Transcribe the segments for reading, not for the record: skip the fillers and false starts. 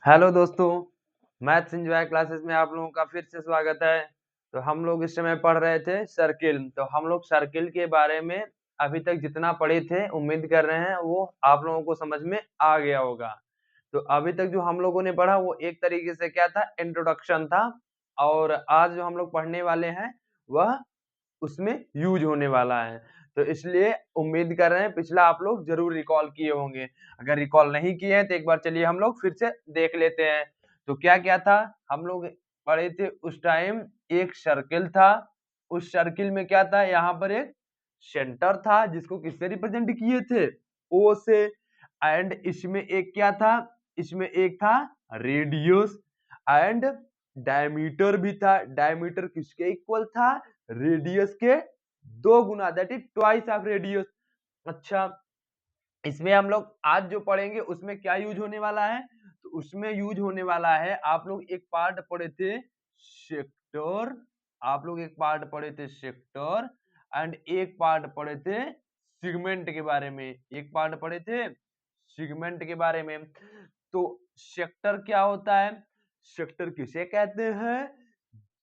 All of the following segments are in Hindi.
हेलो दोस्तों, मैथ्स एंजॉय क्लासेस में आप लोगों का फिर से स्वागत है। तो हम लोग इस समय पढ़ रहे थे सर्किल। तो हम लोग सर्किल के बारे में अभी तक जितना पढ़े थे उम्मीद कर रहे हैं वो आप लोगों को समझ में आ गया होगा। तो अभी तक जो हम लोगों ने पढ़ा वो एक तरीके से क्या था, इंट्रोडक्शन था। और आज जो हम लोग पढ़ने वाले हैं वह उसमें यूज होने वाला है। तो इसलिए उम्मीद कर रहे हैं पिछला आप लोग ज़रूर रिकॉल किए होंगे। अगर रिकॉल नहीं किए हैं तो एक बार चलिए हम लोग फिर से देख लेते हैं। तो क्या-क्या था? हम लोग पढ़े थे उस टाइम एक सर्किल था। उस सर्किल में क्या था? यहाँ पर एक सेंटर था जिसको किससे रिप्रेजेंट किए थे? O से। एंड इसमें एक क्या था? इसमें एक था रेडियस एंड डायमीटर भी था। डायमीटर किसके इक्वल था? रेडियस के 2 गुना, that is twice of radius. अच्छा, इसमें हम लोग आज जो पढ़ेंगे उसमें क्या यूज होने वाला है? तो उसमें यूज होने वाला है, आप लोग एक पार्ट पढ़े थे सेक्टर। आप लोग एक पार्ट पढ़े थे सेक्टर एंड एक पार्ट पढ़े थे सेगमेंट के बारे में। एक पार्ट पढ़े थे सेगमेंट के बारे में। तो सेक्टर क्या होता है? सेक्टर किसे कहते हैं?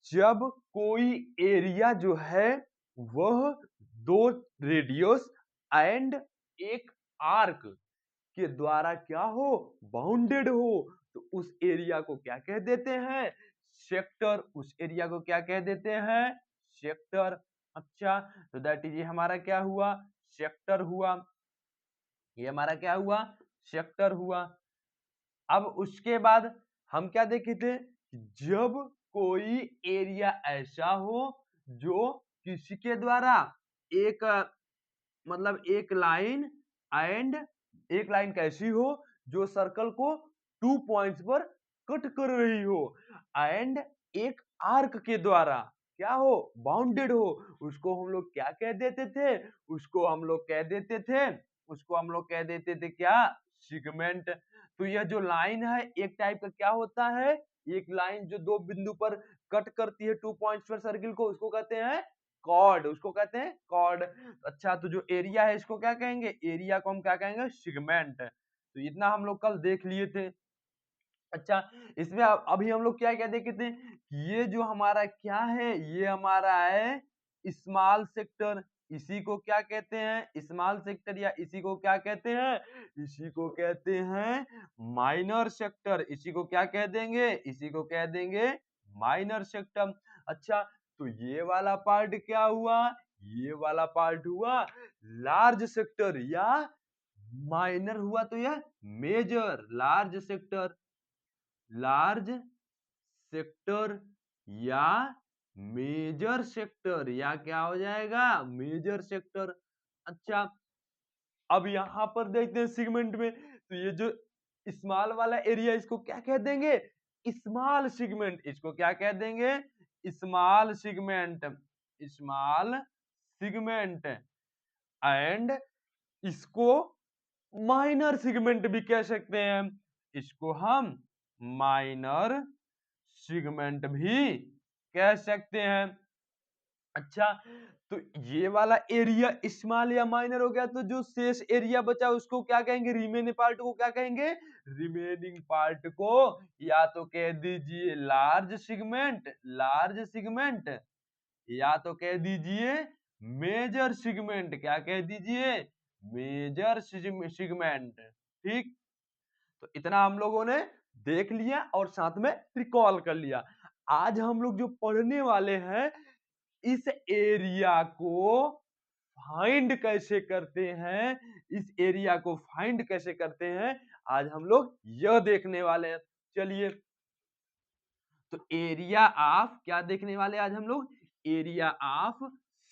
जब कोई एरिया जो है वह 2 रेडियस एंड एक आर्क के द्वारा क्या हो? बाउंडेड हो। तो उस एरिया को क्या कह देते हैं? सेक्टर। उस एरिया को क्या कह देते हैं? सेक्टर। अच्छा, तो दैट इज ये हमारा क्या हुआ? सेक्टर हुआ। ये हमारा क्या हुआ? सेक्टर हुआ। अब उसके बाद हम क्या देखे थे? जब कोई एरिया ऐसा हो जो किसी के द्वारा एक मतलब एक लाइन कैसी हो जो सर्कल को 2 पॉइंट्स पर कट कर रही हो एंड एक आर्क के द्वारा क्या हो? बाउंडेड हो। उसको हम लोग क्या कह देते थे? उसको हम लोग कह देते थे क्या? सेगमेंट। तो यह जो लाइन है एक टाइप का क्या होता है? एक लाइन जो 2 बिंदु पर कट करती है 2 पॉइंट्स पर सर्किल को, उसको कहते हैं कॉर्ड। उसको कहते हैं कॉर्ड। अच्छा, तो जो एरिया है इसको क्या कहेंगे? एरिया को हम क्या कहेंगे? सेगमेंट। तो इतना हम लोग कल देख लिए थे। अच्छा, इसमें अभी हम लोग क्या-क्या देखे थे? ये जो हमारा क्या है? ये हमारा है स्मॉल सेक्टर। इसी को क्या कहते हैं? Small sector. या इसी को क्या कहते हैं? इसी को कहते हैं माइनर सेक्टर। इसी को क्या कह देंगे? इसी को कह देंगे माइनर सेक्टर। अच्छा, तो ये वाला पार्ट क्या हुआ? ये वाला पार्ट हुआ लार्ज सेक्टर या माइनर हुआ तो यह major. Large sector, large sector या मेजर सेक्टर, या क्या हो जाएगा? Major sector. अच्छा, अब यहां पर देखते हैं सेगमेंट में, तो ये जो स्मॉल वाला एरिया इसको क्या कह देंगे? Small segment. इसको क्या कह देंगे? Small segment. Small segment. And इसको माइनर सेगमेंट भी कह सकते हैं। इसको हम माइनर सेगमेंट भी कह सकते हैं। अच्छा, तो ये वाला एरिया स्मॉल या माइनर हो गया। तो जो शेष एरिया बचा उसको क्या कहेंगे? रिमेनिंग पार्ट को क्या कहेंगे? रिमेनिंग पार्ट को या तो कह दीजिए लार्ज सेगमेंट, लार्ज सेगमेंट, या तो कह दीजिए मेजर सेगमेंट। क्या कह दीजिए? Major segment. ठीक। तो इतना हम लोगों ने देख लिया और साथ में रिकॉल कर लिया। आज हम लोग जो पढ़ने वाले हैं इस एरिया को फाइंड कैसे करते हैं, इस एरिया को फाइंड कैसे करते हैं, आज हम लोग यह देखने वाले हैं। चलिए, तो एरिया ऑफ क्या देखने वाले आज हम लोग? Area of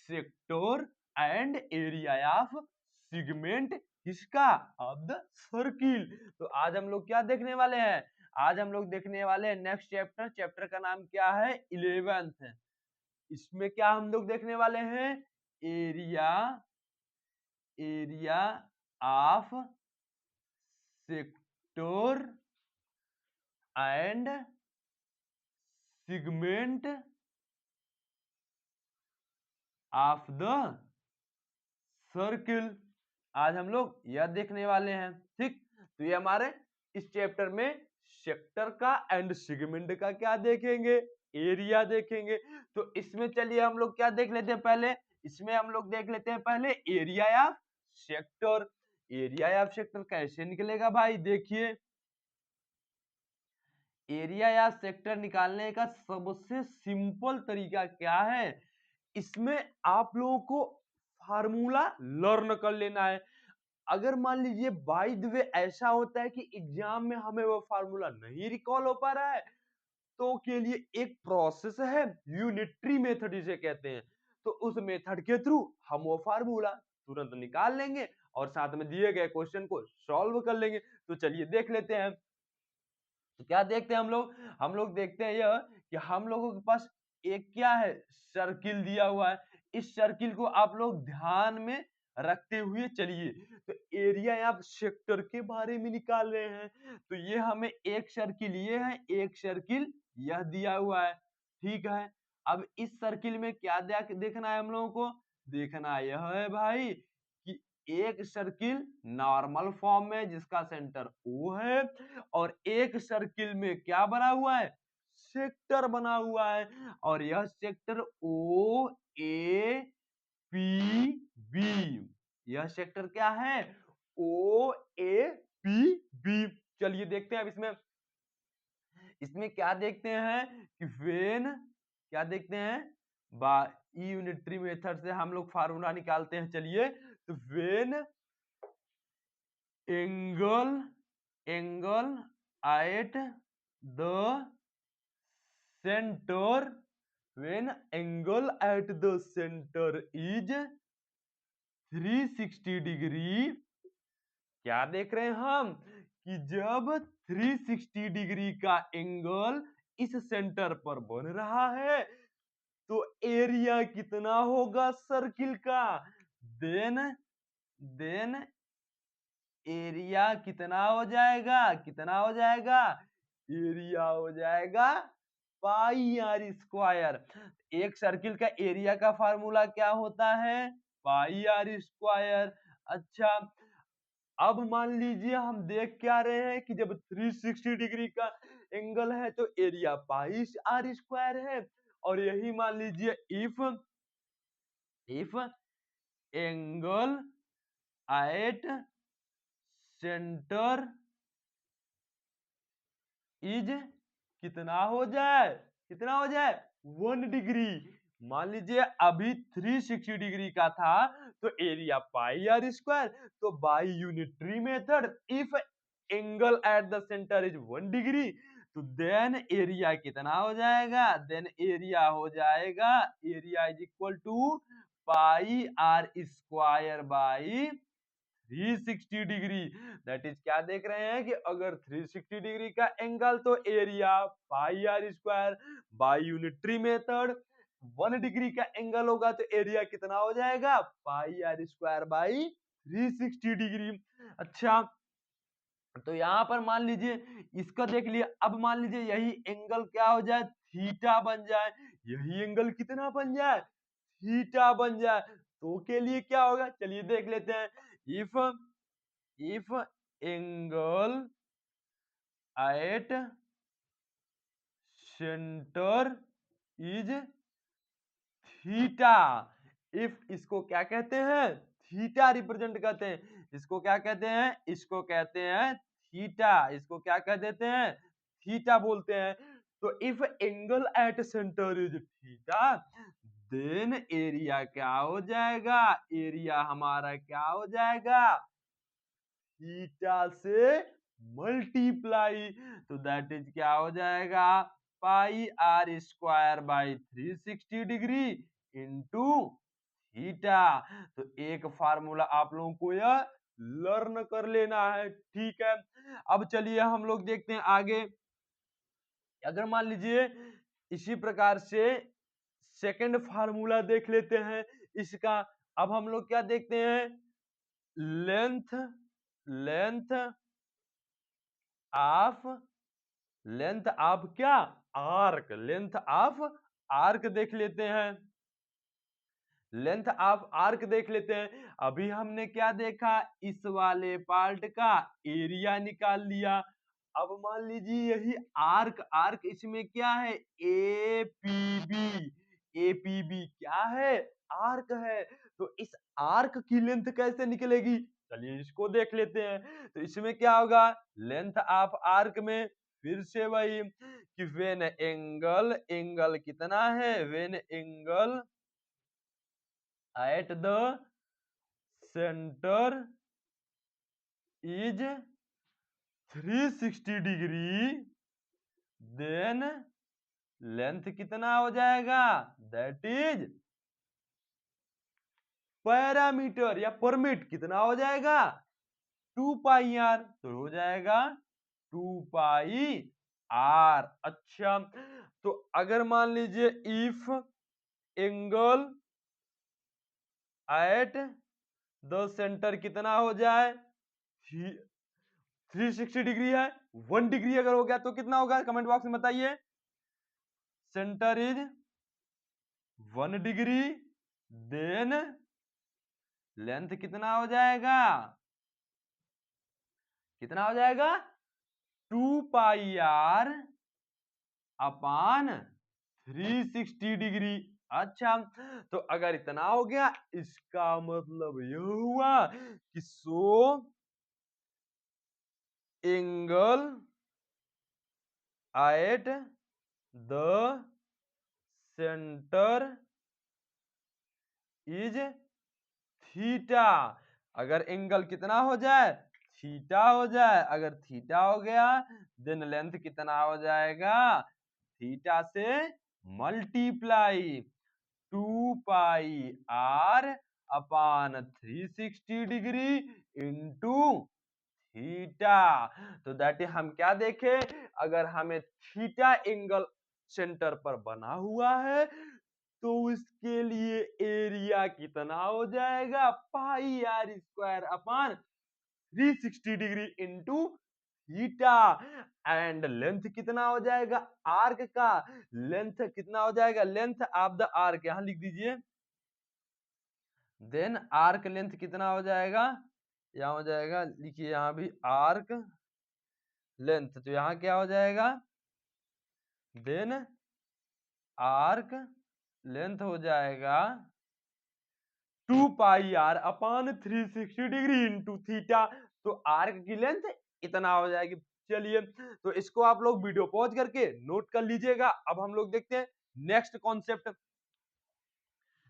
sector and area of segment. किसका? Of the circle. तो आज हम लोग क्या देखने वाले हैं? आज हम लोग देखने वाले हैं नेक्स्ट चैप्टर। चैप्टर का नाम क्या है? 11th। इसमें क्या हम लोग देखने वाले हैं? Area, area of sector and segment of the circle. आज हम लोग यह देखने वाले हैं। ठीक, तो ये हमारे इस चैप्टर में सेक्टर का एंड सेगमेंट का क्या देखेंगे, एरिया देखेंगे। तो इसमें चलिए हम लोग क्या देख लेते हैं पहले, इसमें हम लोग देख लेते हैं पहले एरिया या सेक्टर। एरिया या सेक्टर कैसे निकलेगा भाई, देखिए एरिया या सेक्टर निकालने का सबसे सिंपल तरीका क्या है, इसमें आप लोगों को फार्मूला लर्न कर लेना है। अगर मान लीजिए बाय द वे ऐसा होता है कि एग्जाम में हमें वो फार्मूला नहीं रिकॉल हो पा रहा है, तो के लिए एक प्रोसेस है, यूनिटरी मेथड इसे कहते हैं। तो उस मेथड के थ्रू हम वो फार्मूला तुरंत निकाल लेंगे और साथ में दिए गए क्वेश्चन को सॉल्व कर लेंगे। तो चलिए देख लेते हैं। तो क्या देखते हैं हम लोग देखते हैं यह कि हम लोगों के पास एक क्या है, सर्किल दिया हुआ है। इस सर्किल को आप लोग ध्यान में रखते हुए चलिए। तो एरिया या सेक्टर के बारे में निकाल रहे हैं, तो ये हमें एक सर्किल ये है, एक सर्किल यह दिया हुआ है, ठीक है। अब इस सर्किल में क्या देखना है हम लोगों को, देखना यह है भाई कि एक सर्किल नॉर्मल फॉर्म में जिसका सेंटर O है, और एक सर्किल में क्या बना हुआ है, सेक्टर बना हुआ है, और यह sector O A P B, यह सेक्टर क्या है, O A P B। चलिए देखते हैं अब इसमें इसमें क्या देखते हैं कि वेन, क्या देखते हैं, बाई यूनिटरी मेथड से हम लोग फार्मूला निकालते हैं। चलिए, तो when angle at the center, when angle at the center is 360 degree, क्या देख रहे हैं हम कि जब 360 डिग्री का एंगल इस सेंटर पर बन रहा है, तो एरिया कितना होगा सर्किल का, देन एरिया कितना हो जाएगा, कितना हो जाएगा, एरिया हो जाएगा पाई आर स्क्वायर। एक सर्किल का एरिया का फार्मूला क्या होता है, पाई आर स्क्वायर। अच्छा, अब मान लीजिए हम देख क्या रहे हैं कि जब 360 डिग्री का एंगल है तो एरिया पाई आर स्क्वायर है, और यही मान लीजिए if angle at centre is कितना हो जाए, कितना हो जाए, 1 डिग्री। मान लीजिए अभी 360 डिग्री का था तो एरिया पाई आर स्क्वायर, तो by unitary method if angle at the centre is 1 degree, तो देन एरिया कितना हो जाएगा, देन एरिया हो जाएगा, area is equal to pi R square by 360 degree. That is क्या देख रहे हैं कि अगर 360 डिग्री का एंगल तो area pi R square, by unitary method 1 degree का एंगल होगा तो एरिया कितना हो जाएगा, pi R square by 360 degree. अच्छा, तो यहाँ पर मान लीजिए इसका देख लिया, अब मान लीजिए यही एंगल क्या हो जाए, थीटा बन जाए, यही एंगल कितना बन जाए, थीटा बन जाए, तो के लिए क्या होगा, चलिए देख लेते हैं। If angle at centre is theta, if इसको क्या कहते हैं, थीटा रिप्रेजेंट करते हैं, इसको क्या कहते हैं, इसको कहते हैं थीटा, इसको क्या कह देते हैं, थीटा बोलते हैं। तो if angle at centre is theta, then area क्या हो जाएगा, एरिया हमारा क्या हो जाएगा, थीटा से मल्टीप्लाई, तो दैट इज क्या हो जाएगा, pi R square by 360 degree into theta. तो एक फार्मूला आप लोगों को यह लर्न कर लेना है, ठीक है। अब चलिए हम लोग देखते हैं आगे। अगर मान लीजिए इसी प्रकार से सेकंड फार्मूला देख लेते हैं इसका। अब हम लोग क्या देखते हैं, length length of length of क्या, आर्क, लेंथ ऑफ आर्क देख लेते हैं, लेंथ ऑफ आर्क देख लेते हैं। अभी हमने क्या देखा, इस वाले पार्ट का एरिया निकाल लिया, अब मान लीजिए यही आर्क, आर्क इसमें क्या है, एपीबी, एपीबी क्या है, आर्क है। तो इस आर्क की लेंथ कैसे निकलेगी, चलिए इसको देख लेते हैं। तो इसमें क्या होगा, लेंथ ऑफ आर्क में फिर से वही कि व्हेन एंगल, एंगल कितना है, when angle at the centre is 360 degree, then length कितना हो जाएगा, दैट इज पैरामीटर या परमिट कितना हो जाएगा, 2 पाई आर। तो हो जाएगा 2 पाई आर। अच्छा, तो अगर मान लीजिए if angle at the centre कितना हो जाए, 360 डिग्री है, 1 डिग्री अगर हो गया तो कितना होगा, कमेंट बॉक्स में बताइए। Centre is 1 degree, then length कितना हो जाएगा, कितना हो जाएगा, 2 पाई आर अपान 360 डिग्री। अच्छा, तो अगर इतना हो गया, इसका मतलब यह हुआ कि so angle at the centre is theta. अगर एंगल कितना हो जाए, थीटा हो जाए, अगर थीटा हो गया देन लेंथ कितना हो जाएगा, थीटा से multiply 2 pi R upon 360 degree into theta. तो दैट हम क्या देखे, अगर हमें थीटा एंगल सेंटर पर बना हुआ है तो उसके लिए एरिया कितना हो जाएगा, pi R square upon 360 degree into theta. And length कितना हो जाएगा, आर्क का लेंथ कितना हो जाएगा, लेंथ ऑफ द आर्क यहां लिख दीजिए, देन आर्क लेंथ कितना हो जाएगा, यहां हो जाएगा, लिखिए यहां भी आर्क लेंथ, तो यहां क्या हो जाएगा, देन आर्क लेंथ हो जाएगा 2 pi R upon 360 degree into theta. तो आर्क की लेंथ इतना हो जाएगी। चलिए, तो इसको आप लोग वीडियो पॉज करके नोट कर लीजिएगा। अब हम लोग देखते हैं नेक्स्ट कॉन्सेप्ट।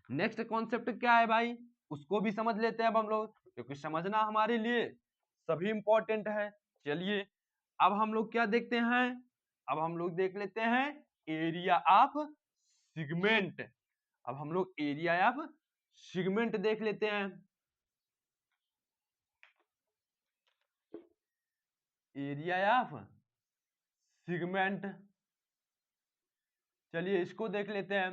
नेक्स्ट कॉन्सेप्ट क्या है भाई, उसको भी समझ लेते हैं अब हम लोग, क्योंकि समझना हमारे लिए सभी इंपॉर्टेंट है। चलिए, अब हम लोग क्या देखते हैं, अब हम लोग देख लेते हैं एरिया ऑफ सिगमेंट। अब हम लोग एरिया ऑफ सिगमेंट देख लेते हैं। एरिया ऑफ सिगमेंट, चलिए इसको देख लेते हैं।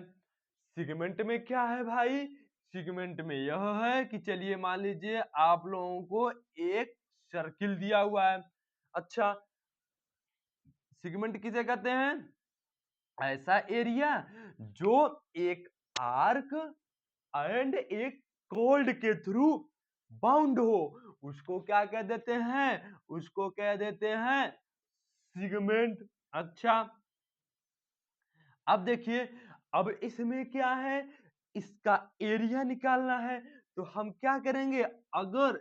सिगमेंट में क्या है भाई, सिगमेंट में यह है कि चलिए मान लीजिए आप लोगों को एक सर्किल दिया हुआ है। अच्छा, सिगमेंट किसे कहते हैं, ऐसा एरिया जो एक आर्क एंड एक कॉर्ड के थ्रू बाउंड हो, उसको क्या कह देते हैं, उसको कह देते हैं सिगमेंट। अच्छा, अब देखिए, अब इसमें क्या है, इसका एरिया निकालना है। तो हम क्या करेंगे, अगर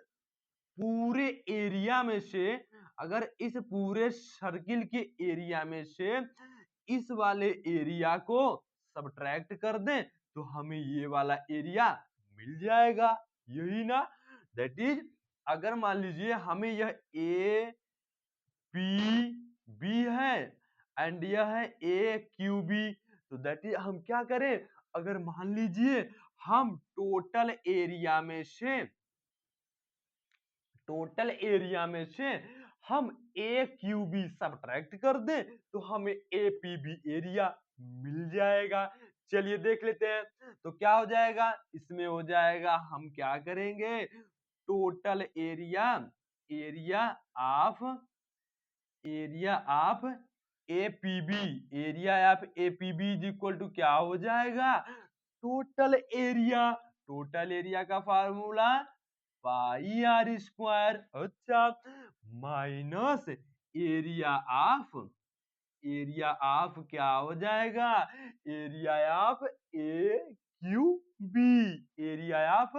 पूरे एरिया में से, अगर इस पूरे सर्किल के एरिया में से इस वाले एरिया को सब्ट्रैक्ट कर दें तो हमें ये वाला एरिया मिल जाएगा, यही ना। दैट इज, अगर मान लीजिए हमें यह ए पी बी है एंड यह है ए क्यू बी, तो दैट इज हम क्या करें, अगर मान लीजिए हम टोटल एरिया में से हम ए क्यू बी सब्ट्रैक्ट कर दें तो हमें ए पी बी एरिया मिल जाएगा। चलिए देख लेते हैं, तो क्या हो जाएगा, इसमें हो जाएगा, हम क्या करेंगे, total area, area of, area of APB, area of APB is equal to क्या हो जाएगा, टोटल एरिया, टोटल एरिया का फार्मूला पाई आर स्क्वायर, अच्छा, माइनस एरिया ऑफ क्या हो जाएगा? Area of A Q B, area of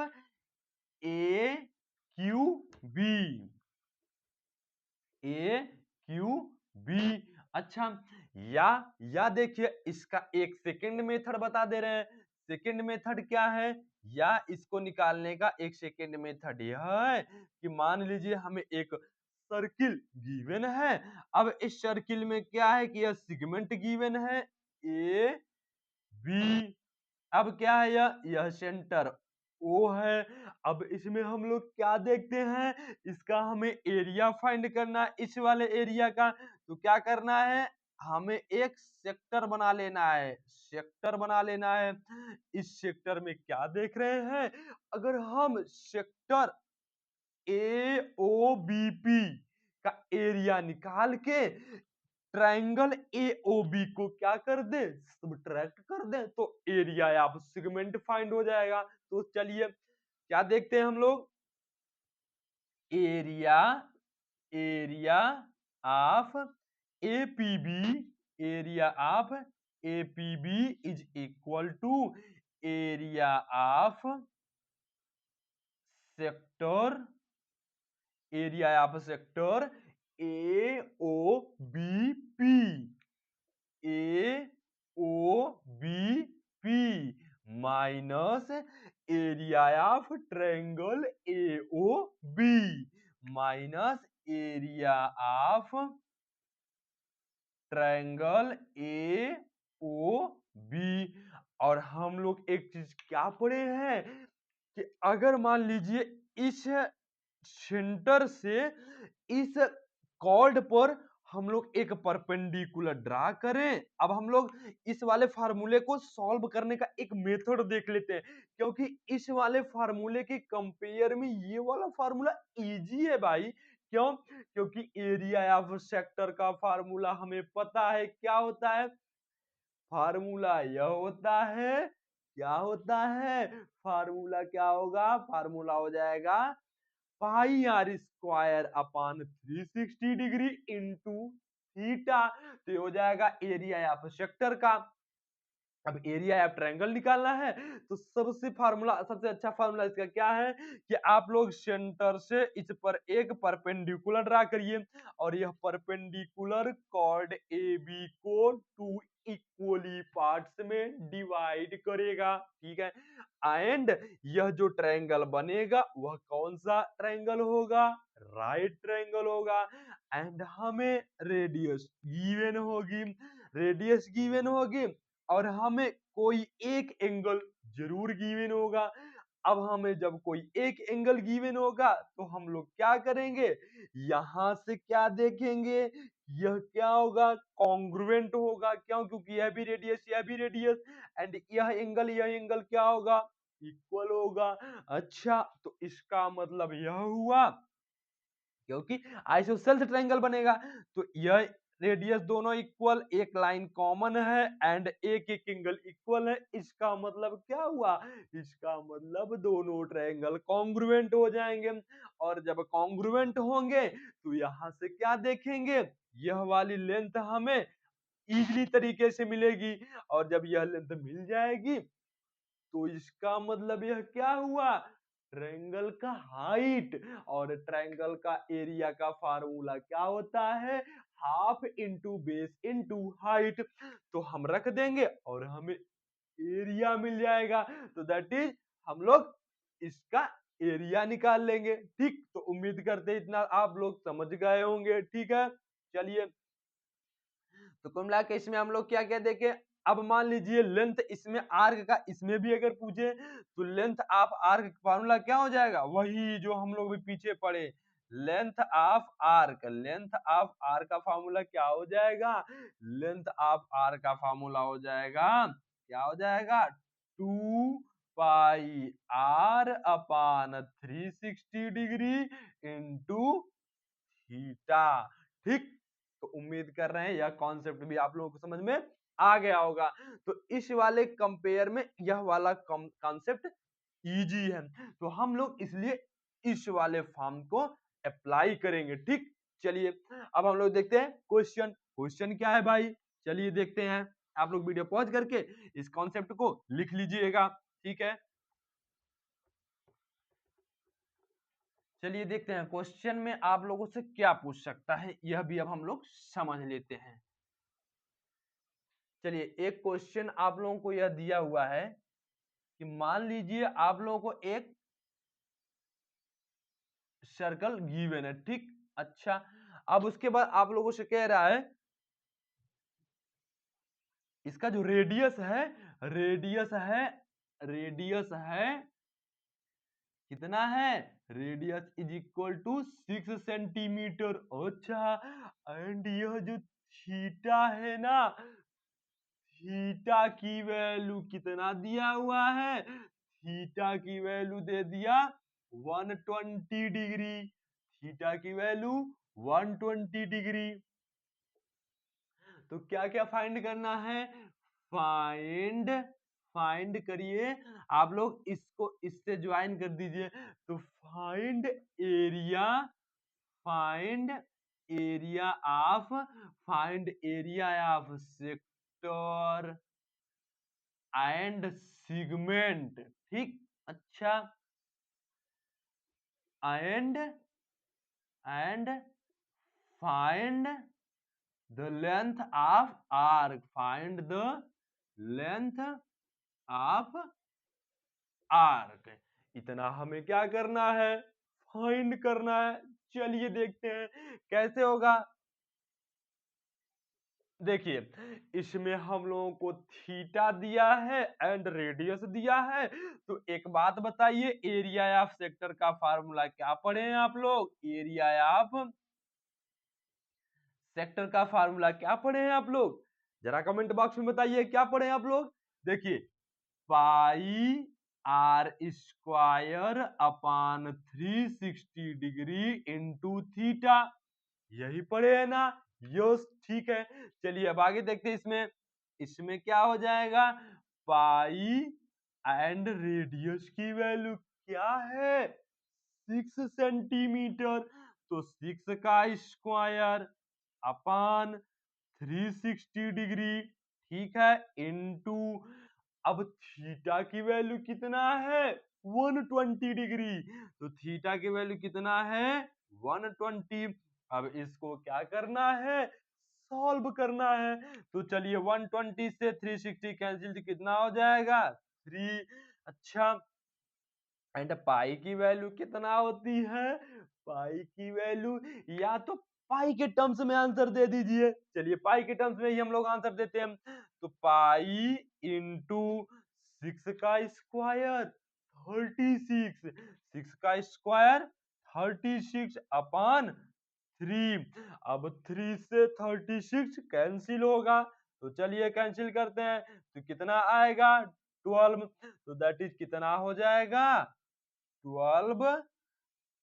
A Q B, A Q B. अच्छा, या देखिए इसका एक सेकंड मेथड बता दे रहे हैं। सेकंड मेथड क्या है? या इसको निकालने का एक सेकंड मेथड यह है कि मान लीजिए हमें एक सर्किल गिवन है। अब इस सर्किल में क्या है कि यह सेगमेंट गिवन है ए बी। अब क्या है? यह सेंटर ओ है। अब इसमें हम लोग क्या देखते हैं? इसका हमें एरिया फाइंड करना है, इस वाले एरिया का। तो क्या करना है? हमें एक सेक्टर बना लेना है, सेक्टर बना लेना है। इस सेक्टर में क्या देख रहे हैं? अगर हम sector A O B P का एरिया निकाल के ट्रायंगल एओबी को क्या कर दे? सबट्रैक्ट कर दे, तो एरिया ऑफ सेगमेंट फाइंड हो जाएगा। तो चलिए क्या देखते हैं हम लोग? Area area of APB, area of APB is equal to area of sector, area of sector A O B P, A O B P minus area of triangle A O B minus area of triangle A O B. और हम लोग एक चीज क्या पढ़े हैं कि अगर मान लीजिए इस सेंटर से इस कॉर्ड पर हम लोग एक परपेंडिकुलर ड्रा करें। अब हम लोग इस वाले फार्मूले को सॉल्व करने का एक मेथड देख लेते हैं, क्योंकि इस वाले फार्मूले के कंपेयर में ये वाला फार्मूला इजी है भाई। क्यों? क्योंकि एरिया ऑफ सेक्टर का फार्मूला हमें पता है क्या होता है। फार्मूला यह होता है, क्या होता है? फार्मूला क्या होगा? फार्मूला हो जाएगा pi R square upon 360 degree into theta. तो ये हो जाएगा एरिया ऑफ सेक्टर का। अब एरिया ऑफ ट्रायंगल निकालना है, तो सबसे अच्छा फार्मूला इसका क्या है कि आप लोग सेंटर से इस पर एक परपेंडिकुलर ड्रा करिए, और यह परपेंडिकुलर कॉर्ड ए बी को टू इक्वली पार्ट्स में डिवाइड करेगा, ठीक है। एंड यह जो ट्रायंगल बनेगा वह कौन सा ट्रायंगल होगा? राइट ट्रायंगल होगा। एंड हमें रेडियस गिवन होगी, और हमें कोई एक एंगल जरूर गिवन होगा। अब हमें जब कोई एक एंगल गिवन होगा तो हम लोग क्या करेंगे? यहां से क्या देखेंगे? यह क्या होगा? कॉन्ग्रुएंट होगा। क्यों? क्योंकि यह भी रेडियस, यह भी रेडियस, एंड यह एंगल क्या होगा? इक्वल होगा। अच्छा, तो इसका मतलब यह हुआ क्योंकि आइसोसेल्स ट्रायंगल बनेगा, तो यह रेडियस दोनों इक्वल, एक लाइन कॉमन है, एंड एक एक एंगल इक्वल है। इसका मतलब क्या हुआ? इसका मतलब दोनों ट्रायंगल कॉन्ग्रुएंट हो जाएंगे। और जब कॉन्ग्रुएंट होंगे तो यहां से क्या देखेंगे? यह वाली लेंथ हमें इजीली तरीके से मिलेगी, और जब यह लेंथ मिल जाएगी तो इसका मतलब यह क्या हुआ? ट्रायंगल का हाइट। और ट्रायंगल का एरिया का फार्मूला क्या होता है? Half into base into height. तो हम रख देंगे और हमें एरिया मिल जाएगा। तो दैट इज हम लोग इसका एरिया निकाल लेंगे। ठीक, तो उम्मीद करते इतना आप लोग समझ गए होंगे। ठीक है, चलिए, तो कुल मिला के इसमें हम लोग क्या क्या देखें? अब मान लीजिए लेंथ इसमें आर्क का, इसमें भी अगर पूछे तो लेंथ ऑफ आर्क फार्मूला क्या हो जाएगा? वही जो हम लोग भी पीछे पढ़े, length of arc. Length of arc का फार्मूला क्या हो जाएगा? लेंथ ऑफ आर्क का फार्मूला हो जाएगा, क्या हो जाएगा? 2 pi R upon 360 degree into theta. ठीक, तो उम्मीद कर रहे हैं यह कॉन्सेप्ट भी आप लोगों को समझ में आ गया होगा। तो इस वाले कंपेयर में यह वाला कॉन्सेप्ट इजी है, तो हम लोग इसलिए इस वाले फॉर्म को अप्लाई करेंगे। ठीक, चलिए अब हम लोग देखते हैं क्वेश्चन। क्वेश्चन क्या है भाई, चलिए देखते हैं। आप लोग वीडियो पॉज करके इस कॉन्सेप्ट को लिख लीजिएगा, ठीक है। चलिए देखते हैं क्वेश्चन में आप लोगों से क्या पूछ सकता है, यह भी अब हम लोग समझ लेते हैं। चलिए एक क्वेश्चन आप लोगों को यह दिया हुआ है कि मान लीजिए आप लोगों को एक सर्कल गिवन है, ठीक। अच्छा, अब उसके बाद आप लोगों से कह रहा है इसका जो रेडियस है कितना है, radius is equal to 6 centimetre. अच्छा, एंड यह जो थीटा है ना, थीटा की वैल्यू कितना दिया हुआ है, थीटा की वैल्यू दे दिया 120 डिग्री, थीटा की वैल्यू 120 डिग्री। तो क्या क्या फाइंड करना है, फाइंड करिए आप लोग, इसको इससे ज्वाइन कर दीजिए। तो find area of sector and segment, ठीक। अच्छा, and find the length of arc, find the length of arc. इतना हमें क्या करना है, फाइंड करना है। चलिए देखते हैं कैसे होगा। देखिए इसमें हम लोगों को थीटा दिया है एंड रेडियस दिया है। तो एक बात बताइए, एरिया ऑफ सेक्टर का फार्मूला क्या पढ़े हैं आप लोग, एरिया ऑफ सेक्टर का फार्मूला क्या पढ़े हैं आप लोग, जरा कमेंट बॉक्स में बताइए क्या पढ़े हैं आप लोग। देखिए pi R square upon 360 degree into theta, यही पढ़े है ना। यस, ठीक है। चलिए अब आगे देखते हैं इसमें क्या हो जाएगा, पाई एंड रेडियस की वैल्यू क्या है, 6 सेंटीमीटर। तो 6 का स्क्वायर अपान 360 डिग्री, ठीक है, इनटू अब थीटा की वैल्यू कितना है, 120 डिग्री। तो थीटा की वैल्यू कितना है, 120। अब इसको क्या करना है, सॉल्व करना है। तो चलिए 120 से 360 कैंसिल, कितना हो जाएगा 3। अच्छा, एंड पाई की वैल्यू कितना होती है, पाई की वैल्यू या तो पाई के टर्म्स में आंसर दे दीजिए। चलिए पाई के टर्म्स में ही हम लोग आंसर देते हैं। तो पाई इंटू 6 का स्क्वायर 36, 6 का स्क्वायर 36 अपान 3। अब 3 से 36 कैंसिल होगा, तो चलिए कैंसिल करते हैं। तो कितना आएगा 12। तो दैट इज कितना हो जाएगा 12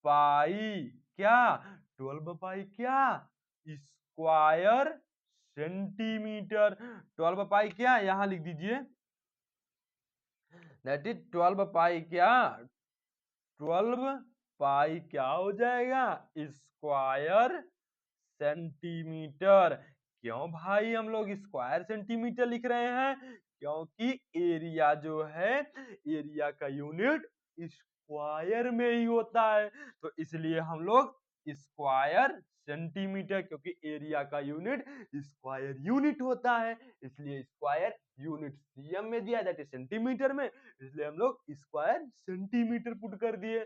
पाई क्या, 12 पाई क्या, स्क्वायर सेंटीमीटर। 12 पाई क्या, यहां लिख दीजिए, दैट इज 12 पाई क्या, 12 पाई क्या हो जाएगा, स्क्वायर सेंटीमीटर। क्यों भाई हम लोग स्क्वायर सेंटीमीटर लिख रहे हैं, क्योंकि एरिया जो है, एरिया का यूनिट स्क्वायर में ही होता है। तो इसलिए हम लोग स्क्वायर सेंटीमीटर, क्योंकि एरिया का यूनिट स्क्वायर यूनिट होता है, इसलिए स्क्वायर यूनिट सीएम में दिया जाता है सेंटीमीटर में, इसलिए हम लोग स्क्वायर सेंटीमीटर पुट कर दिए,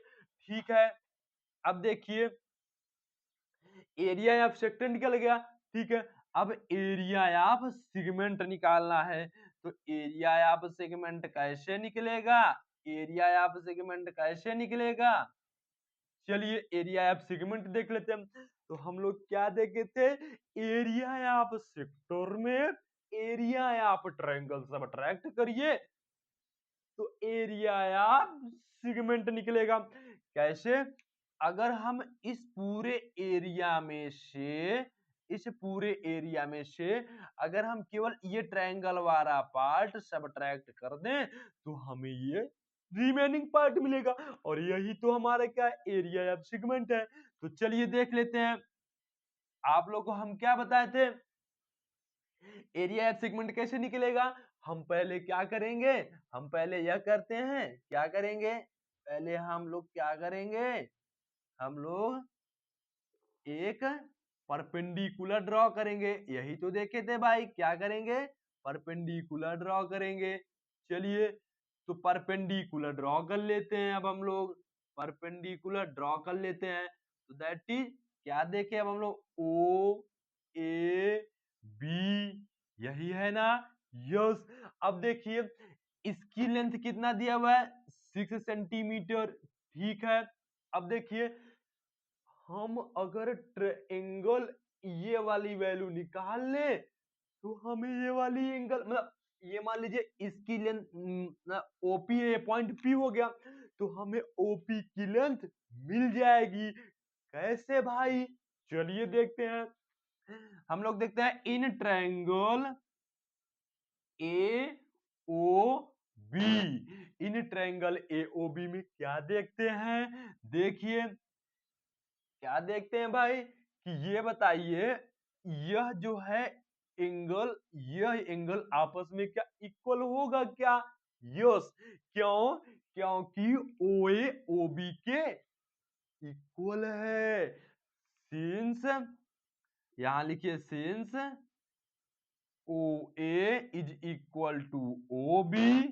ठीक है। अब देखिए एरिया ऑफ सेक्टर निकल गया, ठीक है। अब एरिया ऑफ सेगमेंट निकालना है। तो एरिया ऑफ सेगमेंट कैसे निकलेगा, एरिया ऑफ सेगमेंट कैसे निकलेगा, चलिए एरिया ऑफ सेगमेंट देख लेते हैं। तो हम लोग क्या देखे थे, एरिया ऑफ सेक्टर में एरिया ऑफ ट्रायंगल सब्ट्रैक्ट करिए तो एरिया ऑफ सेगमेंट निकलेगा। कैसे, अगर हम इस पूरे एरिया में से अगर हम केवल ये ट्रायंगल वाला पार्ट सब्ट्रैक्ट कर दें तो हमें ये रिमेनिंग पार्ट मिलेगा, और यही तो हमारा क्या एरिया ऑफ सेगमेंट है। तो चलिए देख लेते हैं आप लोग को हम क्या बताए थे, एरिया एट सेगमेंट कैसे निकलेगा। हम पहले क्या करेंगे, हम पहले यह करते हैं, क्या करेंगे, पहले हम लोग क्या करेंगे, हम लोग एक परपेंडिकुलर ड्रॉ करेंगे। यही तो देखे थे भाई, क्या करेंगे, परपेंडिकुलर ड्रॉ करेंगे। चलिए तो परपेंडिकुलर ड्रॉ कर लेते हैं, अब हम लोग परपेंडिकुलर ड्रॉ कर लेते हैं। तो दैट इज क्या देखे अब हम लोग, ओ ए बी, यही है ना, यस। अब देखिए इसकी लेंथ कितना दिया हुआ है, 6 सेंटीमीटर, ठीक है। अब देखिए हम अगर ट्रायंगल ये वाली वैल्यू निकाल ले तो हमें ये वाली एंगल मतलब ये मान लीजिए इसकी लेंथ ओपी है, पॉइंट पी हो गया, तो हमें ओपी की लेंथ मिल जाएगी। कैसे भाई, चलिए देखते हैं। हम लोग देखते हैं in triangle A O B, in triangle A O B में क्या देखते हैं, देखिए क्या देखते हैं भाई कि ये बताइए यह जो है एंगल, यह एंगल आपस में क्या इक्वल होगा क्या, यस। क्यों, क्योंकि ओए ओबी के इक्वल है। सिंस, यहां लिखिए since O A is equal to O B,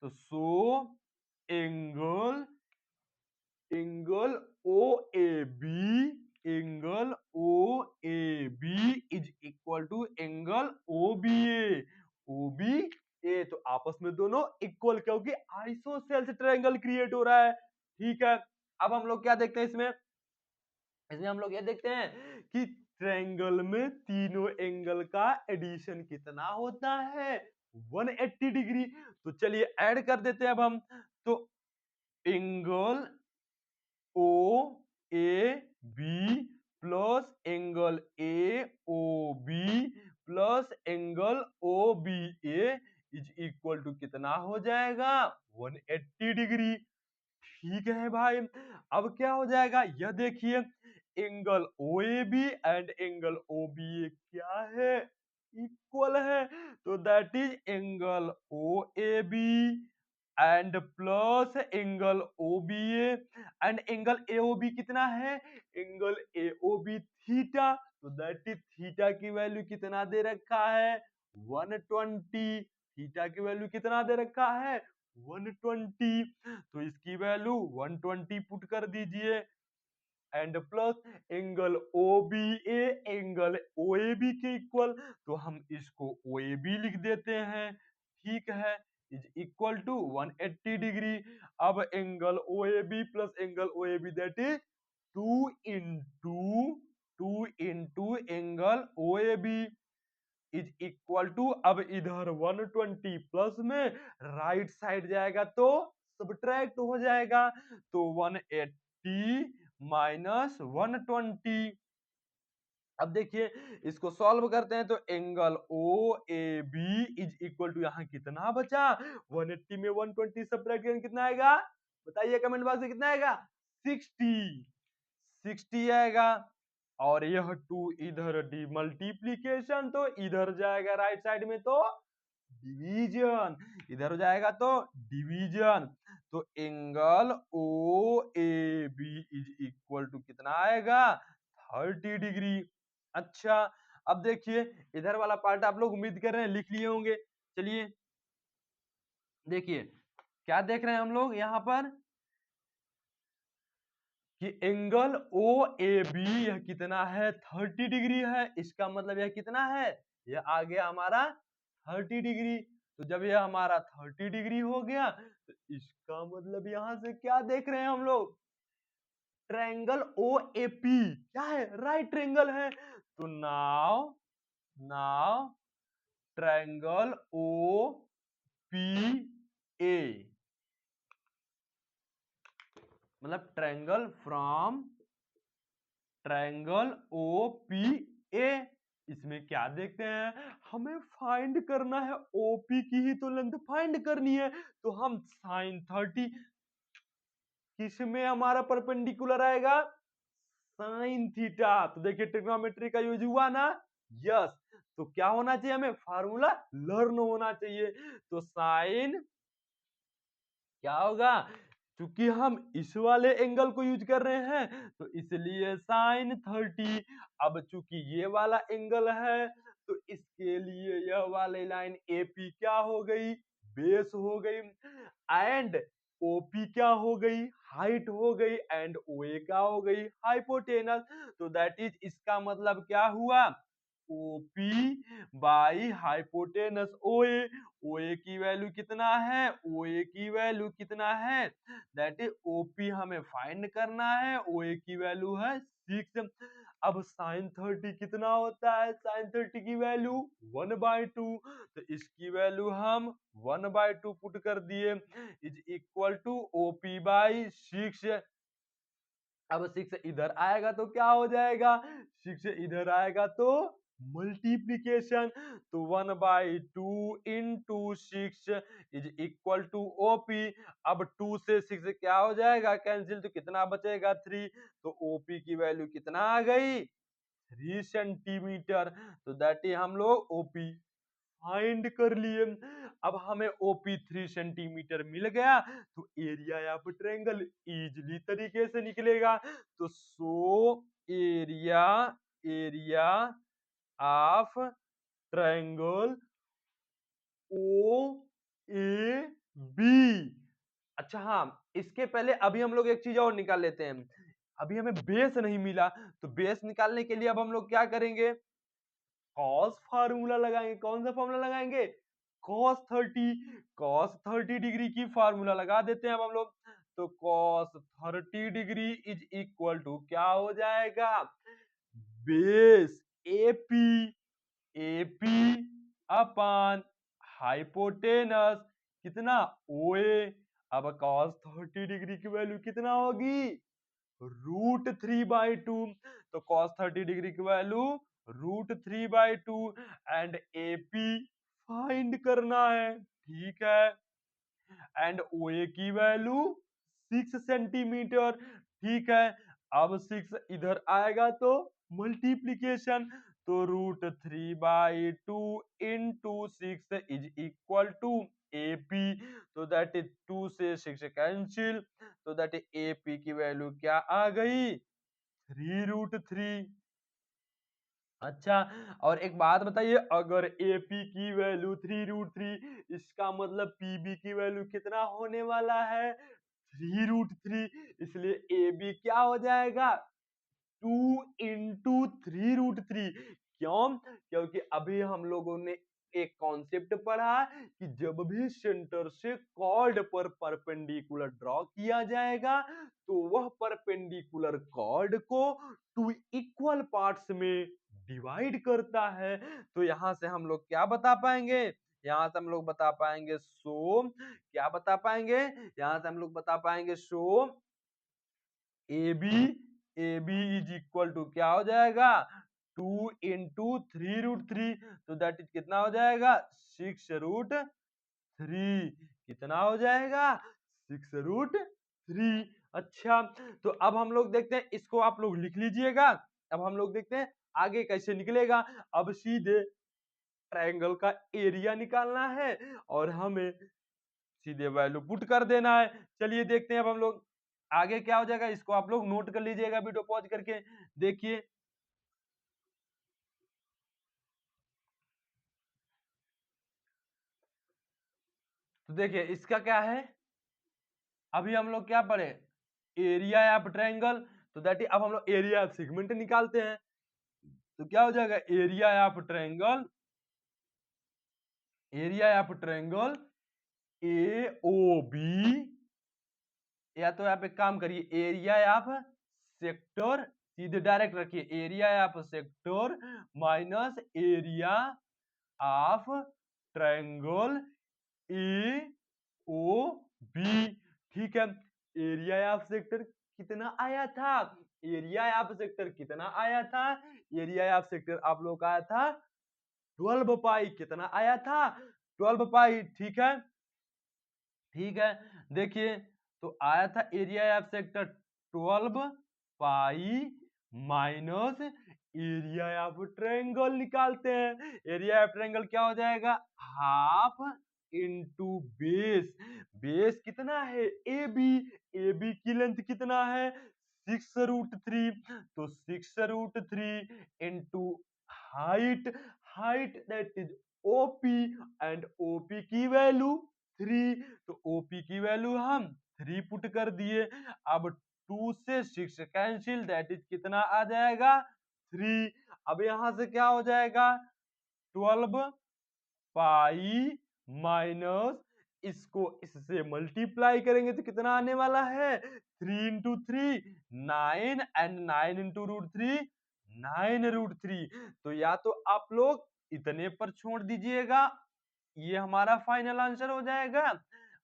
तो so angle, angle O A B, angle O A B is equal to angle O B A, O B A, तो आपस में दोनों इक्वल, क्योंकि आइसोसेल्स ट्रायंगल क्रिएट हो रहा है, ठीक है। अब हम लोग क्या देखते हैं इसमें, इसमें हम लोग ये देखते हैं कि ट्रायंगल में तीनों एंगल का एडिशन कितना होता है, 180 डिग्री। तो चलिए ऐड कर देते हैं अब हम, तो angle O A B plus angle A O B plus angle O B A is equal to कितना हो जाएगा, 180 डिग्री, ठीक है भाई। अब क्या हो जाएगा, यह देखिए angle O A B and angle O B A क्या है, इक्वल है, तो that is angle O A B and plus angle O B A, and angle A O B कितना है, angle A O B theta, तो दैट इज थीटा की वैल्यू कितना दे रखा है, 120, थीटा की वैल्यू कितना दे रखा है, 120, तो इसकी वैल्यू 120 पुट कर दीजिए and plus angle O B A angle O A B के इक्वल, तो हम इसको ओ ए बी लिख देते हैं, ठीक है, इज इक्वल टू 180 डिग्री। अब angle O A B plus angle O A B that is 2 into angle O A B is equal to, अब इधर 120 प्लस में राइट साइड जाएगा तो सब्ट्रैक्ट हो जाएगा, तो 180 माइनस 120। अब देखिए इसको सॉल्व करते हैं, तो angle O A B is equal to यहाँ कितना बचा, 180 में 120 सब्ट्रैक्ट करेंगे कितना आएगा, बताइए कमेंट बॉक्स में कितना आएगा, 60, 60 आएगा। और यह 2 इधर डी मल्टीप्लीकेशन, तो इधर जाएगा राइट साइड में तो डिवीजन, इधर हो जाएगा तो डिवीजन, तो angle O A B is equal to कितना आएगा, 30 डिग्री। अच्छा अब देखिए इधर वाला पार्ट आप लोग उम्मीद कर रहे हैं लिख लिए होंगे, चलिए देखिए क्या देख रहे हैं हम लोग यहाँ पर कि एंगल ओ ए बी यह कितना है, 30 डिग्री है, इसका मतलब यह कितना है, यह आ गया हमारा 30 डिग्री। तो जब यह हमारा 30 डिग्री हो गया तो इसका मतलब यहां से क्या देख रहे हैं हम लोग, ट्रायंगल ओ ए पी क्या है, राइट ट्रायंगल है, तो now, now triangle O P A, मतलब triangle from triangle O P A, इसमें क्या देखते हैं, हमें फाइंड करना है ओपी की ही तो लेंथ फाइंड करनी है, तो हम साइन 30 किसमें हमारा परपेंडिकुलर आएगा, साइन थीटा। तो देखिए ट्रिग्नोमेट्री का यूज हुआ ना, यस। तो क्या होना चाहिए, हमें फार्मूला लर्न होना चाहिए। तो साइन क्या होगा, क्योंकि हम इस वाले एंगल को यूज कर रहे हैं तो इसलिए साइन 30। अब चूंकि ये वाला एंगल है तो इसके लिए यह वाली लाइन एपी क्या हो गई, बेस हो गई, एंड ओपी क्या हो गई, हाइट हो गई, एंड ओए क्या हो गई, हाइपोटेनस। तो दैट इज, इसका मतलब क्या हुआ, ओपी बाई हाइपोटेनस ओए। ओए की वैल्यू कितना है, ओए की वैल्यू कितना है, दैट इज ओपी हमें फाइंड करना है, ओए की वैल्यू है 6। अब साइन 30 कितना होता है, साइन 30 की वैल्यू 1/2। तो इसकी वैल्यू हम 1/2 पुट कर दिए, is equal to OP by 6। अब 6 इधर आएगा तो क्या हो जाएगा, 6 इधर आएगा तो मल्टीप्लीकेशन। तो 1/2 into 6 is equal to OP. अब 2 से 6 क्या हो जाएगा, कैंसिल, तो कितना बचेगा 3। तो ओपी की वैल्यू कितना आ गई, 3 सेंटीमीटर। तो दैट इज हम लोग ओपी फाइंड कर लिए। अब हमें ओपी 3 सेंटीमीटर मिल गया तो एरिया ऑफ ट्रायंगल इजीली तरीके से निकलेगा। तो so area, area of triangle O A B. अच्छा हाँ, इसके पहले अभी हम लोग एक चीज और निकाल लेते हैं। अभी हमें बेस नहीं मिला, तो बेस निकालने के लिए अब हम लोग क्या करेंगे, कॉस फार्मूला लगाएंगे। कौन सा फार्मूला लगाएंगे, कॉस 30। कॉस 30 डिग्री की फार्मूला लगा देते हैं अब हम लोग। तो cos 30 degree is equal to क्या हो जाएगा, base AP, AP upon hypotenuse कितना, ओए। अब कॉस 30 डिग्री की वैल्यू कितना होगी, √3/2। तो cos 30 डिग्री की वैल्यू √3/2 एंड एपी फाइंड करना है, ठीक है। एंड ओए की वैल्यू 6 सेंटीमीटर, ठीक है। अब 6 इधर आएगा तो मल्टीप्लीकेशन। तो √3/2 into 6 is equal to AP. तो दैट इज 2 से 6 कैंसिल। तो दैट इज एपी की वैल्यू क्या आ गई, 3√3। अच्छा, और एक बात बताइए, अगर एपी की वैल्यू 3√3, इसका मतलब पीबी की वैल्यू कितना होने वाला है, 3√3। इसलिए ए बी क्या हो जाएगा, 2 × 3√3। क्यों, क्योंकि अभी हम लोगों ने एक कॉन्सेप्ट पढ़ा कि जब भी सेंटर से कॉर्ड पर परपेंडिकुलर ड्रॉ किया जाएगा तो वह परपेंडिकुलर कॉर्ड को 2 इक्वल पार्ट्स में डिवाइड करता है। तो यहां से हम लोग क्या बता पाएंगे, यहां से हम लोग बता पाएंगे सो, क्या बता पाएंगे, यहां से हम लोग बता पाएंगे so A B is equal to क्या हो जाएगा, 2 × 3√3। तो दैट इज कितना हो जाएगा, 6√3। कितना हो जाएगा, 6√3। अच्छा, तो अब हम लोग देखते हैं, इसको आप लोग लिख लीजिएगा। अब हम लोग देखते हैं आगे कैसे निकलेगा। अब सीधे ट्रायंगल का एरिया निकालना है और हमें सीधे वैल्यू पुट कर देना है। चलिए देखते हैं अब हम लोग आगे क्या हो जाएगा। इसको आप लोग नोट कर लीजिएगा वीडियो पॉज करके, देखिए। तो देखिए इसका क्या है, अभी हम लोग क्या पढ़े, एरिया ऑफ ट्रायंगल। तो दैट इज, अब हम लोग एरिया ऑफ सेगमेंट निकालते हैं। तो क्या हो जाएगा, area of triangle, area of triangle A O B, या तो आप एक काम करिए, एरिया ऑफ सेक्टर सीधे डायरेक्ट रखिए, area of sector minus area of triangle A O B, ठीक है। एरिया ऑफ सेक्टर कितना आया था, एरिया ऑफ सेक्टर कितना आया था, एरिया ऑफ सेक्टर आप लोग का आया था 12 पाई। कितना आया था, 12 पाई, ठीक है, ठीक है। देखिए, तो आया था area of sector 12 pi minus area of triangle निकालते हैं। एरिया ऑफ ट्रायंगल क्या हो जाएगा, हाफ इंटू बेस। बेस कितना है, ए बी। ए बी की लेंथ कितना है, 6√3, तो 6√3 into height. Height that is OP, and OP की वैल्यू 3, तो ओपी की वैल्यू हम 3 पुट कर दिए। अब 2 से 6 कैंसिल, दैट इज कितना आ जाएगा, 3। अब यहां से क्या हो जाएगा, 12 पाई माइनस, इसको इससे मल्टीप्लाई करेंगे तो कितना आने वाला है, 3 इंटू 3 9, एंड 9 इंटू √3 9√3। तो या तो आप लोग इतने पर छोड़ दीजिएगा, ये हमारा फाइनल आंसर हो जाएगा,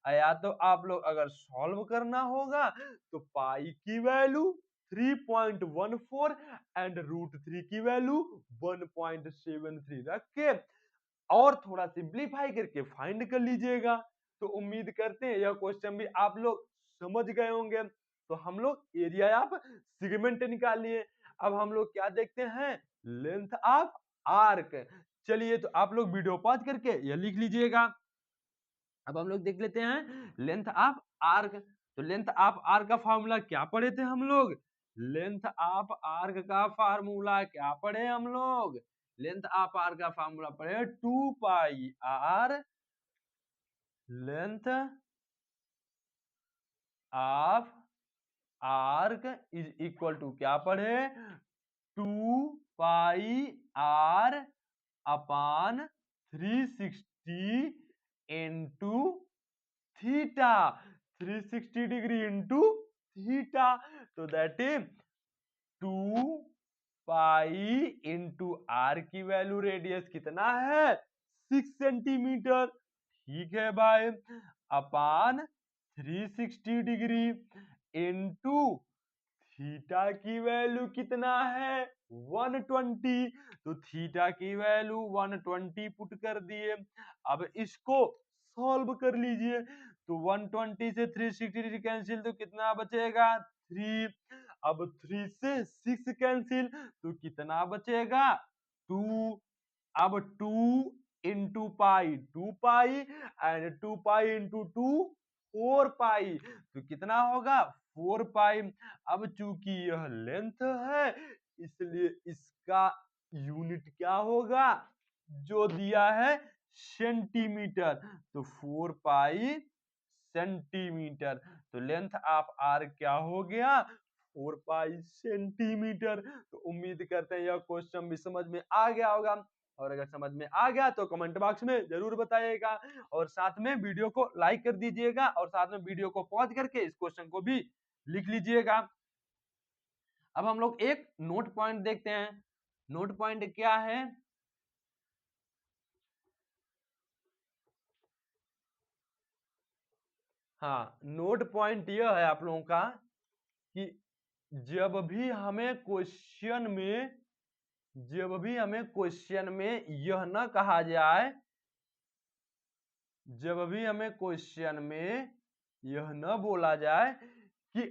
या तो आप लोग अगर सॉल्व करना होगा तो पाई की वैल्यू 3.14 एंड √3 की वैल्यू 1.73 रख के और थोड़ा सिंप्लीफाई करके फाइंड कर लीजिएगा। तो उम्मीद करते हैं यह क्वेश्चन भी आप लोग समझ गए होंगे। तो हम लोग एरिया ऑफ सेगमेंट निकाल लिए। अब हम लोग क्या देखते हैं, लेंथ ऑफ आर्क। चलिए तो आप लोग वीडियो पॉज करके यह लिख लीजिएगा। अब हम लोग देख लेते हैं लेंथ ऑफ आर्क। तो लेंथ ऑफ आर्क का फार्मूला क्या पढ़े थे हम लोग, लेंथ ऑफ आर्क का फार्मूला क्या पढ़े हम लोग, लेंथ ऑफ आर्क का फार्मूला पढ़े 2 pi R length of arc is equal to क्या पढ़े, 2 pi R upon 360 into theta, 360 degree into theta. तो that is 2 pi into R की वैल्यू रेडियस कितना है, 6 सेंटीमीटर। ठीक है भाई, अपान 360 डिग्री इंटू थीटा की वैल्यू कितना है, 120। तो थीटा की वैल्यू 120 पुट कर दिए। अब इसको सॉल्व कर लीजिए। तो 120 से 360 डिग्री कैंसिल, तो कितना बचेगा, 3। अब 3 से 6 कैंसिल, तो कितना बचेगा, 2। अब 2 into pi 2 pi, and 2 pi into 2 4 पाई, तो कितना होगा, 4 पाई। अब चूंकि यह लेंथ है इसलिए इसका यूनिट क्या होगा, जो दिया है सेंटीमीटर, तो 4 पाई सेंटीमीटर। तो लेंथ ऑफ आर क्या हो गया, 4 पाई सेंटीमीटर। तो उम्मीद करते हैं यह क्वेश्चन भी समझ में आ गया होगा, और अगर समझ में आ गया तो कमेंट बॉक्स में जरूर बताइएगा, और साथ में वीडियो को लाइक कर दीजिएगा, और साथ में वीडियो को पॉज करके इस क्वेश्चन को भी लिख लीजिएगा। अब हम लोग एक नोट पॉइंट देखते हैं। नोट पॉइंट क्या है, हाँ नोट पॉइंट यह है आप लोगों का कि जब भी हमें क्वेश्चन में यह न कहा जाए, जब भी हमें क्वेश्चन में यह न बोला जाए कि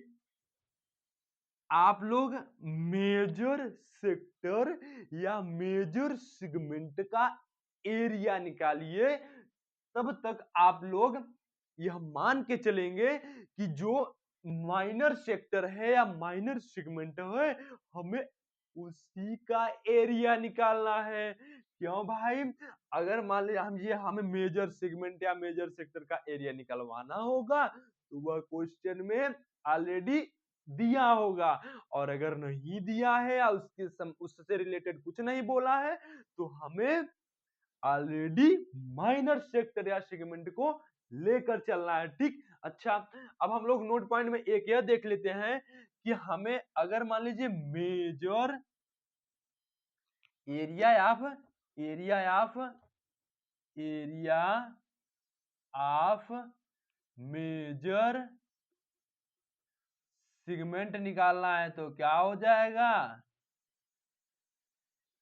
आप लोग मेजर सेक्टर या मेजर सेगमेंट का एरिया निकालिए, तब तक आप लोग यह मान के चलेंगे कि जो माइनर सेक्टर है या माइनर सेगमेंट है हमें उसी का एरिया निकालना है। क्यों भाई, अगर मान लीजिए हमें मेजर सेगमेंट या मेजर सेक्टर का एरिया निकलवाना होगा तो वह क्वेश्चन में ऑलरेडी दिया होगा, और अगर नहीं दिया है या उससे रिलेटेड कुछ नहीं बोला है तो हमें ऑलरेडी माइनर सेक्टर या सेगमेंट को लेकर चलना है। ठीक, अच्छा अब हम लोग नोट पॉइंट में एक यह देख लेते हैं कि हमें अगर मान लीजिए major area of major segment निकालना है तो क्या हो जाएगा,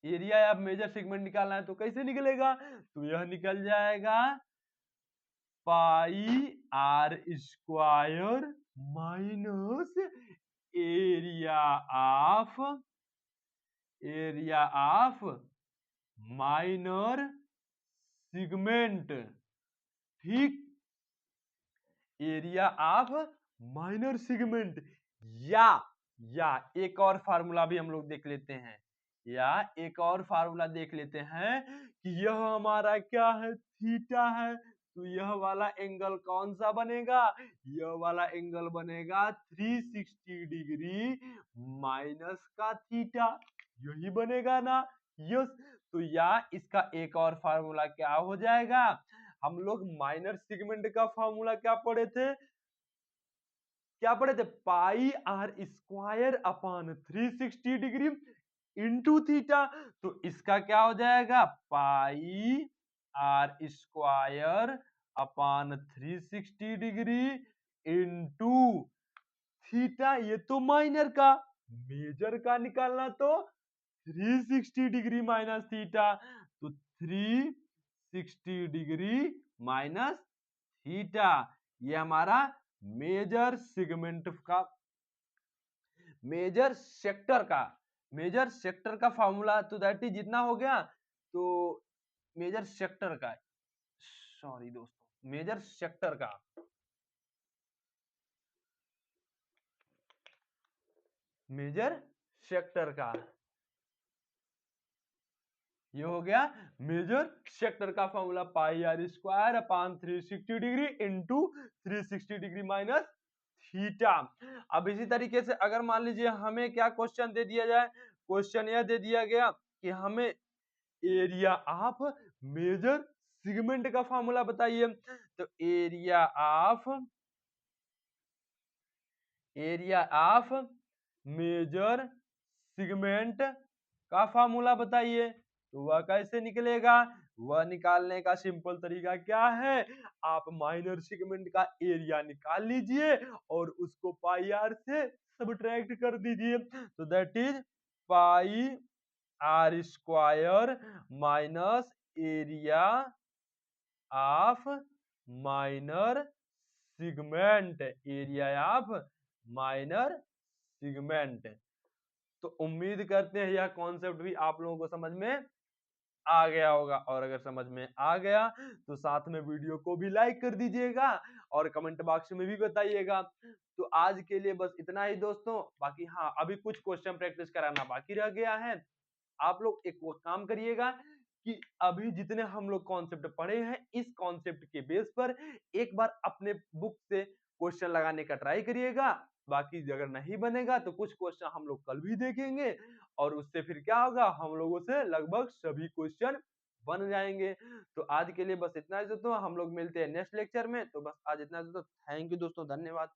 एरिया ऑफ मेजर सेगमेंट निकालना है तो कैसे निकलेगा, तो यह निकल जाएगा pi R square minus area of area of minor segment, ठीक, एरिया ऑफ माइनर सेगमेंट। या एक और फार्मूला भी हम लोग देख लेते हैं, या एक और फार्मूला देख लेते हैं कि यह हमारा क्या है, थीटा है, तो यह वाला एंगल कौन सा बनेगा, यह वाला एंगल बनेगा 360 डिग्री माइनस का थीटा, यही बनेगा ना। यस, तो या इसका एक और फार्मूला क्या हो जाएगा, हम लोग माइनर सेगमेंट का फार्मूला क्या पढ़े थे, pi R square upon 360 degree into theta. तो इसका क्या हो जाएगा, pi R square upon 360 degree into theta. ये तो माइनर का, मेजर का निकालना तो 360 डिग्री माइनस थीटा, तो 360 डिग्री माइनस थीटा, ये हमारा मेजर सेगमेंट का, मेजर सेक्टर का फॉर्मूला, तो दैट इज जितना हो गया। तो मेजर सेक्टर का, सॉरी दोस्तों, मेजर सेक्टर का, मेजर सेक्टर का, ये हो गया मेजर सेक्टर का formula, pi R square upon 360 degree into 360 degree minus theta. अब इसी तरीके से अगर मान लीजिए हमें क्या क्वेश्चन दे दिया जाए, क्वेश्चन यह दे दिया गया कि हमें एरिया ऑफ मेजर सेगमेंट का फॉर्मूला बताइए, तो एरिया ऑफ मेजर सेगमेंट का फॉर्मूला बताइए, तो वह कैसे निकलेगा, वह निकालने का सिंपल तरीका क्या है, आप माइनर सेगमेंट का एरिया निकाल लीजिए और उसको पाई आर से सबट्रैक्ट कर दीजिए, तो that is pi R square minus area of minor segment, area of minor segment. तो उम्मीद करते हैं यह कॉन्सेप्ट भी आप लोगों को समझ में आ गया होगा, और अगर समझ में आ गया तो साथ में वीडियो को भी लाइक कर दीजिएगा और कमेंट बॉक्स में भी बताइएगा। तो आज के लिए बस इतना ही दोस्तों, बाकी हाँ अभी कुछ क्वेश्चन प्रैक्टिस कराना बाकी रह गया है। आप लोग एक वो काम करिएगा कि अभी जितने हम लोग कॉन्सेप्ट पढ़े हैं, इस कॉन्सेप्ट के बेस पर एक बार अपने बुक से क्वेश्चन लगाने का ट्राई करिएगा। बाकी अगर नहीं बनेगा तो कुछ क्वेश्चन हम लोग कल भी देखेंगे, और उससे फिर क्या होगा, हम लोगों से लगभग सभी क्वेश्चन बन जाएंगे। तो आज के लिए बस इतना ही दोस्तों, हम लोग मिलते हैं नेक्स्ट लेक्चर में। तो बस आज इतना दोस्तों, थैंक यू दोस्तों, धन्यवाद।